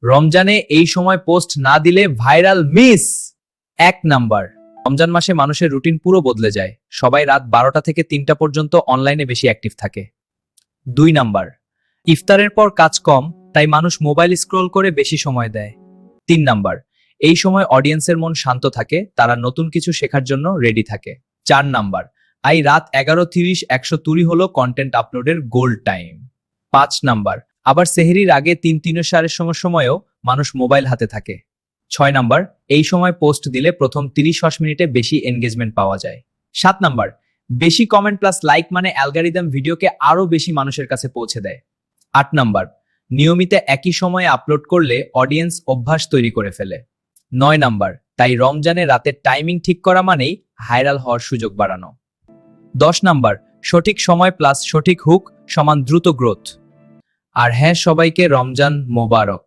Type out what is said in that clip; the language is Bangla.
রমজানে এই সময় পোস্ট না দিলে ভাইরাল মিস। 1 নাম্বার, রমজান মাসে মানুষের রুটিন পুরো বদলে যায়। সবাই রাত 12টা থেকে 3টা পর্যন্ত অনলাইনে বেশি অ্যাক্টিভ থাকে। 2 নাম্বার, ইফতারের পর কাজ কম, তাই মানুষ মোবাইল স্ক্রল করে বেশি সময় দেয়। 3 নাম্বার, এই সময় অডিয়েন্সের মন শান্ত থাকে, তারা নতুন কিছু শেখার জন্য রেডি থাকে। 4 নাম্বার, রাত 11:30 100 হলো কন্টেন্ট আপলোডের গোল্ড টাইম। 5 নাম্বার, আবার সেহরির আগে 3-3:30 সময়ও মানুষ মোবাইল হাতে থাকে। 6 নাম্বার, এই সময় পোস্ট দিলে প্রথম 30 মিনিটে বেশি এনগেজমেন্ট পাওয়া যায়। 7 নাম্বার, বেশি কমেন্ট প্লাস লাইক মানে অ্যালগরিদম ভিডিওকে আরো বেশি মানুষের কাছে পৌঁছে দেয়। 8 নাম্বার, নিয়মিত একই সময়ে আপলোড করলে অডিয়েন্স অভ্যাস তৈরি করে ফেলে। 9 নাম্বার, তাই রমজানে রাতের টাইমিং ঠিক করা মানেই ভাইরাল হওয়ার সুযোগ বাড়ানো। 10 নাম্বার, সঠিক সময় প্লাস সঠিক হুক সমান দ্রুত গ্রোথ। আর হ্যাঁ, সবাইকে রমজান মোবারক।